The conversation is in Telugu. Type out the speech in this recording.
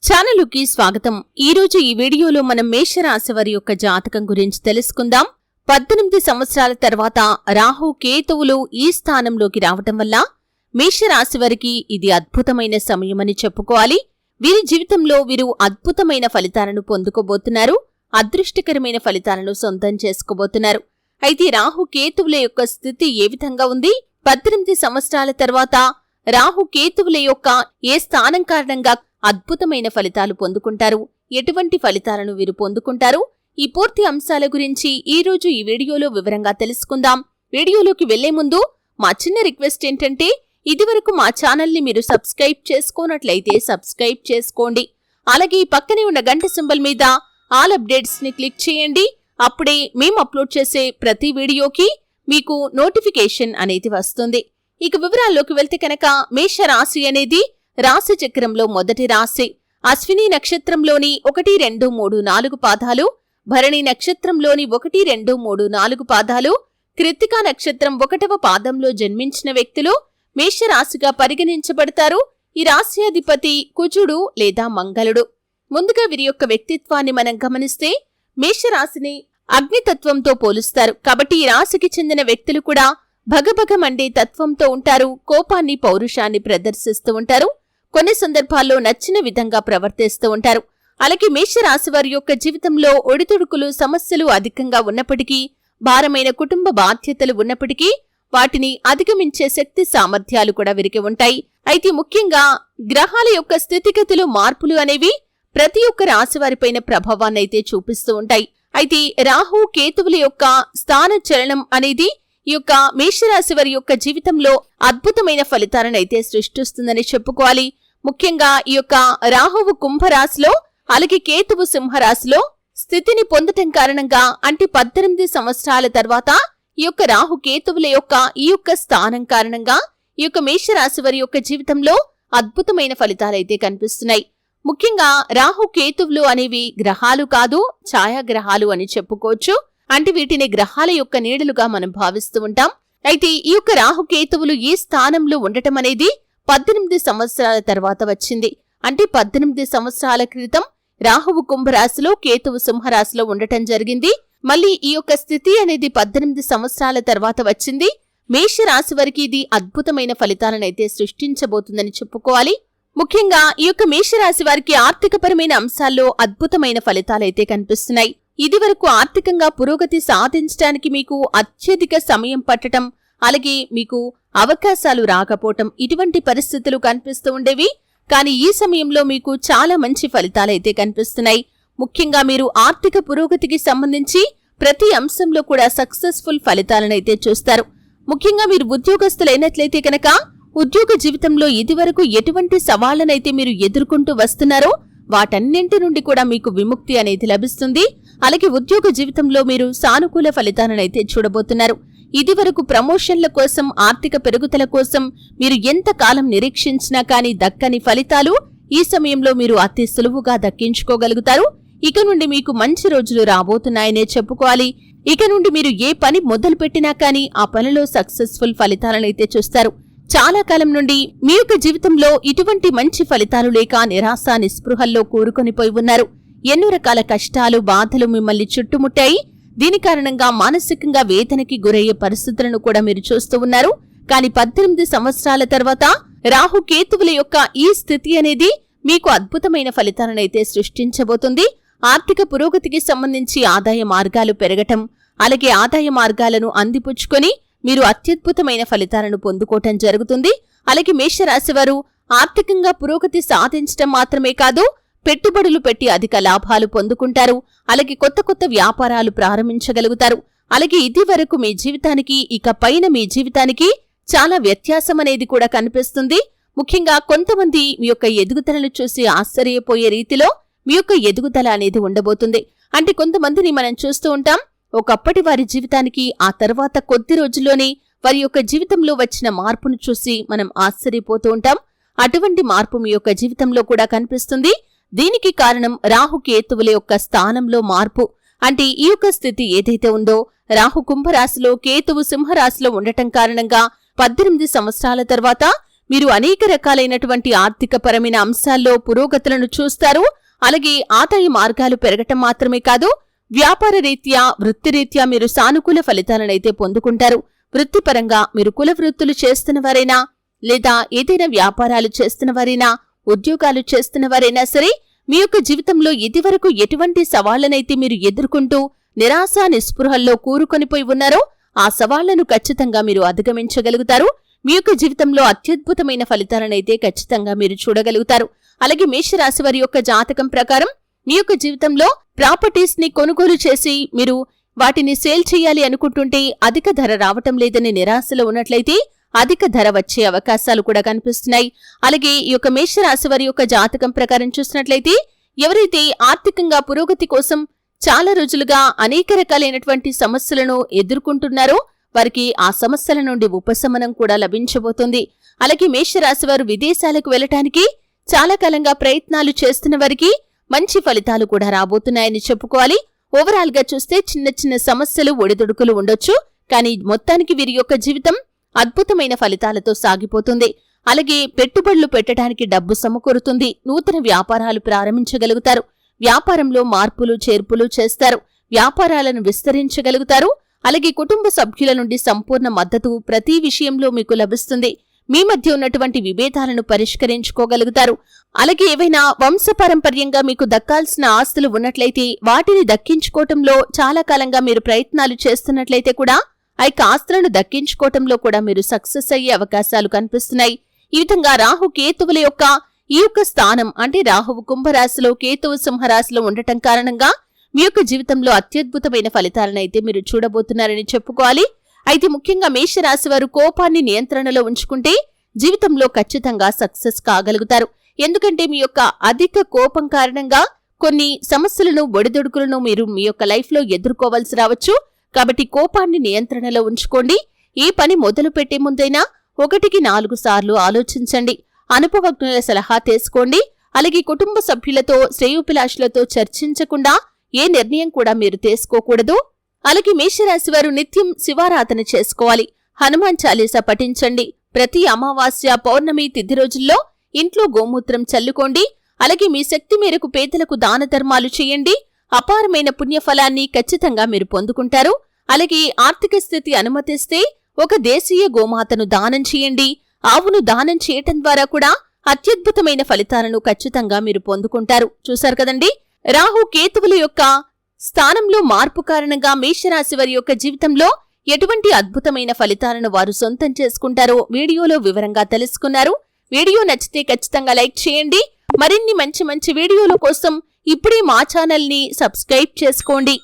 ఛానలుకి స్వాగతం. ఈరోజు ఈ వీడియోలో మనం మేషరాశి వారి యొక్క జాతకం గురించి తెలుసుకుందాం. 18 సంవత్సరాల తర్వాత రాహు కేతువులు ఈ స్థానంలోకి రావటం వల్ల మేషరాశి వారికి ఇది అద్భుతమైన సమయమని చెప్పుకోవాలి. వీరి జీవితంలో వీరు అద్భుతమైన ఫలితాలను పొందుకోబోతున్నారు. అదృష్టకరమైన ఫలితాలను సొంతం చేసుకోబోతున్నారు. అయితే రాహు కేతువుల యొక్క స్థితి ఏ విధంగా ఉంది? 18 సంవత్సరాల తర్వాత రాహు కేతువుల యొక్క ఏ స్థానం కారణంగా అద్భుతమైన ఫలితాలు పొందుకుంటారు? ఎటువంటి ఫలితాలను వీరు పొందుకుంటారు? ఈ పూర్తి అంశాల గురించి ఈ రోజు ఈ వీడియోలో వివరంగా తెలుసుకుందాం. వీడియోలోకి వెళ్లే ముందు మా చిన్న రిక్వెస్ట్ ఏంటంటే, ఇదివరకు మా ఛానల్ని మీరు సబ్స్క్రైబ్ చేసుకోనట్లయితే సబ్స్క్రైబ్ చేసుకోండి. అలాగే పక్కనే ఉన్న గంట సింబల్ మీద ఆల్ అప్డేట్స్ ని క్లిక్ చేయండి. అప్పుడే మేము అప్లోడ్ చేసే ప్రతి వీడియోకి మీకు నోటిఫికేషన్ అనేది వస్తుంది. ఇక వివరాల్లోకి వెళ్తే కనుక, మేషరాశి అనేది రాశి చక్రంలో మొదటి రాశి. అశ్విని నక్షత్రంలోని 1, 2, 3, 4 పాదాలు, భరణి నక్షత్రంలోని 1, 2, 3, 4 పాదాలు, కృత్తికా నక్షత్రం 1వ పాదంలో జన్మించిన వ్యక్తులు మేషరాశిగా పరిగణించబడతారు. ఈ రాశి అధిపతి కుజుడు లేదా మంగళుడు. ముందుగా వీరి యొక్క వ్యక్తిత్వాన్ని మనం గమనిస్తే, మేషరాశిని అగ్నితత్వంతో పోలుస్తారు. కాబట్టి ఈ రాశికి చెందిన వ్యక్తులు కూడా భగభగ మండే తత్వంతో ఉంటారు. కోపాన్ని, పౌరుషాన్ని ప్రదర్శిస్తూ ఉంటారు. కొన్ని సందర్భాల్లో నచ్చిన విధంగా ప్రవర్తిస్తూ ఉంటారు. అలాగే మేషరాశి వారి యొక్క జీవితంలో ఒడిదుడుకులు, సమస్యలు అధికంగా ఉన్నప్పటికీ, భారమైన కుటుంబ బాధ్యతలు ఉన్నప్పటికీ వాటిని అధిగమించే శక్తి సామర్థ్యాలు కూడా వీరికి ఉంటాయి. అయితే ముఖ్యంగా గ్రహాల యొక్క స్థితిగతులు, మార్పులు అనేవి ప్రతి ఒక్క రాశి వారిపైన ప్రభావాన్నైతే చూపిస్తూ ఉంటాయి. అయితే రాహు కేతువుల యొక్క స్థాన చలనం అనేది ఈ యొక్క మేషరాశి వారి యొక్క జీవితంలో అద్భుతమైన ఫలితాలను అయితే సృష్టిస్తుందని చెప్పుకోవాలి. ముఖ్యంగా ఈ యొక్క రాహువు కుంభరాశిలో, అలాగే కేతువు సింహరాశిలో స్థితిని పొందటం కారణంగా, అంటే 18 సంవత్సరాల తర్వాత ఈ యొక్క రాహు కేతువుల యొక్క ఈ యొక్క స్థానం కారణంగా ఈ యొక్క మేషరాశి వారి యొక్క జీవితంలో అద్భుతమైన ఫలితాలైతే కనిపిస్తున్నాయి. ముఖ్యంగా రాహు కేతువులు అనేవి గ్రహాలు కాదు, ఛాయాగ్రహాలు అని చెప్పుకోవచ్చు. అంటే వీటిని గ్రహాల యొక్క నీడలుగా మనం భావిస్తూ ఉంటాం. అయితే ఈ యొక్క రాహుకేతువులు ఈ స్థానంలో ఉండటం అనేది 18 సంవత్సరాల తర్వాత వచ్చింది. అంటే 18 సంవత్సరాల క్రితం రాహువు కుంభరాశిలో, కేతువు సింహరాశిలో ఉండటం జరిగింది. మళ్ళీ ఈ యొక్క స్థితి అనేది 18 సంవత్సరాల తర్వాత వచ్చింది. మేషరాశి వారికి ఇది అద్భుతమైన ఫలితాలనైతే సృష్టించబోతుందని చెప్పుకోవాలి. ముఖ్యంగా ఈ యొక్క మేషరాశి వారికి ఆర్థికపరమైన అంశాల్లో అద్భుతమైన ఫలితాలైతే కనిపిస్తున్నాయి. ఇదివరకు ఆర్థికంగా పురోగతి సాధించడానికి మీకు అత్యధిక సమయం పట్టడం, అలాగే మీకు అవకాశాలు రాకపోవటం, ఇటువంటి పరిస్థితులు కనిపిస్తూ ఉండేవి. కానీ ఈ సమయంలో మీకు చాలా మంచి ఫలితాలైతే కనిపిస్తున్నాయి. ముఖ్యంగా మీరు ఆర్థిక పురోగతికి సంబంధించి ప్రతి అంశంలో కూడా సక్సెస్ఫుల్ ఫలితాలనైతే చూస్తారు. ముఖ్యంగా మీరు ఉద్యోగస్తులైనట్లయితే కనుక, ఉద్యోగ జీవితంలో ఇదివరకు ఎటువంటి సవాళ్లనైతే మీరు ఎదుర్కొంటూ వస్తున్నారో వాటన్నింటి నుండి కూడా మీకు విముక్తి అనేది లభిస్తుంది. అలాగే ఉద్యోగ జీవితంలో మీరు సానుకూల ఫలితాలనైతే చూడబోతున్నారు. ఇదివరకు ప్రమోషన్ల కోసం, ఆర్థిక పెరుగుదల కోసం మీరు ఎంతకాలం నిరీక్షించినా కానీ దక్కని ఫలితాలు ఈ సమయంలో మీరు అతి సులువుగా దక్కించుకోగలుగుతారు. ఇక నుండి మీకు మంచి రోజులు రాబోతున్నాయనే చెప్పుకోవాలి. ఇక నుండి మీరు ఏ పని మొదలు పెట్టినా కానీ ఆ పనిలో సక్సెస్ఫుల్ ఫలితాలనైతే చూస్తారు. చాలా కాలం నుండి మీ యొక్క జీవితంలో ఇటువంటి మంచి ఫలితాలు లేక నిరాశ, నిస్పృహల్లో కూరుకొనిపోయి ఉన్నారు. ఎన్నో రకాల కష్టాలు, బాధలు మిమ్మల్ని చుట్టుముట్టాయి. దీని కారణంగా మానసికంగా వేదనకి గురయ్యే పరిస్థితులను కూడా మీరు చూస్తూ ఉన్నారు. కానీ 18 సంవత్సరాల తర్వాత రాహు కేతువుల యొక్క ఈ స్థితి అనేది మీకు అద్భుతమైన ఫలితాలనైతే సృష్టించబోతుంది. ఆర్థిక పురోగతికి సంబంధించి ఆదాయ మార్గాలు పెరగటం, అలాగే ఆదాయ మార్గాలను అందిపుచ్చుకొని మీరు అత్యద్భుతమైన ఫలితాలను పొందుకోవటం జరుగుతుంది. అలాగే మేషరాశి వారు ఆర్థికంగా పురోగతి సాధించటం మాత్రమే కాదు, పెట్టుబడులు పెట్టి అధిక లాభాలు పొందుకుంటారు. అలాగే కొత్త కొత్త వ్యాపారాలు ప్రారంభించగలుగుతారు. అలాగే ఇది వరకు మీ జీవితానికి, ఇక పైన మీ జీవితానికి చాలా వ్యత్యాసం అనేది కూడా కనిపిస్తుంది. ముఖ్యంగా కొంతమంది మీ యొక్క ఎదుగుదలను చూసి ఆశ్చర్యపోయే రీతిలో మీ యొక్క ఎదుగుదల అనేది ఉండబోతుంది. అంటే కొంతమందిని మనం చూస్తూ ఉంటాం, ఒకప్పటి వారి జీవితానికి ఆ తర్వాత కొద్ది రోజుల్లోనే వారి యొక్క జీవితంలో వచ్చిన మార్పును చూసి మనం ఆశ్చర్యపోతూ ఉంటాం. అటువంటి మార్పు మీ యొక్క జీవితంలో కూడా కనిపిస్తుంది. దీనికి కారణం రాహు కేతువుల యొక్క స్థానంలో మార్పు. అంటే ఈ యొక్క స్థితి ఏదైతే ఉందో, రాహు కుంభరాశిలో, కేతువు సింహరాశిలో ఉండటం కారణంగా 18 సంవత్సరాల తర్వాత మీరు అనేక రకాలైనటువంటి ఆర్థికపరమైన అంశాల్లో పురోగతులను చూస్తారు. అలాగే ఆదాయ మార్గాలు పెరగటం మాత్రమే కాదు, వ్యాపార రీత్యా వృత్తిరీత్యా మీరు సానుకూల ఫలితాలనైతే పొందుకుంటారు. వృత్తిపరంగా మీరు కుల వృత్తులు చేస్తున్నవారైనా లేదా ఏదైనా వ్యాపారాలు చేస్తున్నవారైనా ఉద్యోగాలు చేస్తున్నవారైనా సరే మీ యొక్క జీవితంలో ఇదివరకు ఎటువంటి సవాళ్లనైతే మీరు ఎదుర్కొంటూ నిరాశ నిస్పృహల్లో కూరుకొనిపోయి ఉన్నారో ఆ సవాళ్లను ఖచ్చితంగా మీరు అధిగమించగలుగుతారు. మీ యొక్క జీవితంలో అత్యద్భుతమైన ఫలితాలనైతే ఖచ్చితంగా మీరు చూడగలుగుతారు. అలాగే మేషరాశి వారి యొక్క జాతకం ప్రకారం మీ యొక్క జీవితంలో ప్రాపర్టీస్ ని కొనుగోలు చేసి మీరు వాటిని సేల్ చేయాలి అనుకుంటుంటే అధిక ధర రావటం లేదని నిరాశలో ఉన్నట్లయితే అధిక ధర వచ్చే అవకాశాలు కూడా కనిపిస్తున్నాయి. అలాగే ఈ యొక్క మేషరాశి వారి యొక్క జాతకం ప్రకారం చూసినట్లయితే ఎవరైతే ఆర్థికంగా పురోగతి కోసం చాలా రోజులుగా అనేక రకాలైనటువంటి సమస్యలను ఎదుర్కొంటున్నారో వారికి ఆ సమస్యల నుండి ఉపశమనం కూడా లభించబోతుంది. అలాగే మేషరాశి వారు విదేశాలకు వెళ్లటానికి చాలా కాలంగా ప్రయత్నాలు చేస్తున్న వారికి మంచి ఫలితాలు కూడా రాబోతున్నాయని చెప్పుకోవాలి. ఓవరాల్ గా చూస్తే చిన్న చిన్న సమస్యలు ఒడిదుడుకులు ఉండొచ్చు, కానీ మొత్తానికి వీరి యొక్క జీవితం అద్భుతమైన ఫలితాలతో సాగిపోతుంది. అలాగే పెట్టుబడులు పెట్టడానికి డబ్బు సమకూరుతుంది. నూతన వ్యాపారాలు ప్రారంభించగలుగుతారు. వ్యాపారంలో మార్పులు చేర్పులు చేస్తారు. వ్యాపారాలను విస్తరించగలుగుతారు. అలాగే కుటుంబ సభ్యుల నుండి సంపూర్ణ మద్దతు ప్రతి విషయంలో మీకు లభిస్తుంది. మీ మధ్య ఉన్నటువంటి విభేదాలను పరిష్కరించుకోగలుగుతారు. అలాగే ఏవైనా వంశపారంపర్యంగా మీకు దక్కాల్సిన ఆస్తులు ఉన్నట్లయితే వాటిని దక్కించుకోవటంలో చాలా కాలంగా మీరు ప్రయత్నాలు చేస్తున్నట్లయితే కూడా ఆ యొక్క ఆస్తులను దక్కించుకోవటంలో కూడా మీరు సక్సెస్ అయ్యే అవకాశాలు కనిపిస్తున్నాయి. ఈ విధంగా రాహు కేతువుల యొక్క ఈ యొక్క స్థానం అంటే రాహువు కుంభరాశిలో కేతువు సింహరాశిలో ఉండటం కారణంగా మీ యొక్క జీవితంలో అత్యద్భుతమైన ఫలితాలనైతే మీరు చూడబోతున్నారని చెప్పుకోవాలి. అయితే ముఖ్యంగా మేషరాశి వారు కోపాన్ని నియంత్రణలో ఉంచుకుంటే జీవితంలో ఖచ్చితంగా సక్సెస్ కాగలుగుతారు. ఎందుకంటే మీ యొక్క అధిక కోపం కారణంగా కొన్ని సమస్యలను ఒడిదుడుకులను మీరు మీ యొక్క లైఫ్ లో ఎదుర్కోవాల్సి రావచ్చు. కాబట్టి కోపాన్ని నియంత్రణలో ఉంచుకోండి. ఏ పని మొదలు పెట్టే ముందైనా 1కి 4 సార్లు ఆలోచించండి. అనుభవజ్ఞుల సలహా తీసుకోండి. అలాగే కుటుంబ సభ్యులతో శ్రేయోభిలాషులతో చర్చించకుండా ఏ నిర్ణయం కూడా మీరు తీసుకోకూడదు. అలాగే మేషరాశి వారు నిత్యం శివారాధన చేసుకోవాలి. హనుమాన్ చాలీసా పఠించండి. ప్రతి అమావాస్య పౌర్ణమి తిథి రోజుల్లో ఇంట్లో గోమూత్రం చల్లుకోండి. అలాగే మీ శక్తి మేరకు పేదలకు దాన ధర్మాలు చేయండి. అపారమైన పుణ్యఫలాన్ని ఖచ్చితంగా మీరు పొందుకుంటారు. అలాగే ఆర్థిక స్థితి అనుమతిస్తే ఒక దేశీయ గోమాతను దానం చేయండి. ఆవును దానం చేయటం ద్వారా కూడా అత్యద్భుతమైన ఫలితాలను ఖచ్చితంగా మీరు పొందుకుంటారు. చూశారు కదండి, రాహు కేతువుల యొక్క స్థానంలో మార్పు కారణంగా మేషరాశి వారి యొక్క జీవితంలో ఎటువంటి అద్భుతమైన ఫలితాలను వారు సొంతం చేసుకుంటారో వీడియోలో వివరంగా తెలుసుకున్నారు. వీడియో నచ్చితే ఖచ్చితంగా లైక్ చేయండి. మరిన్ని మంచి మంచి వీడియోల కోసం ఇప్పుడే మా ఛానల్ ని సబ్స్క్రైబ్ చేసుకోండి.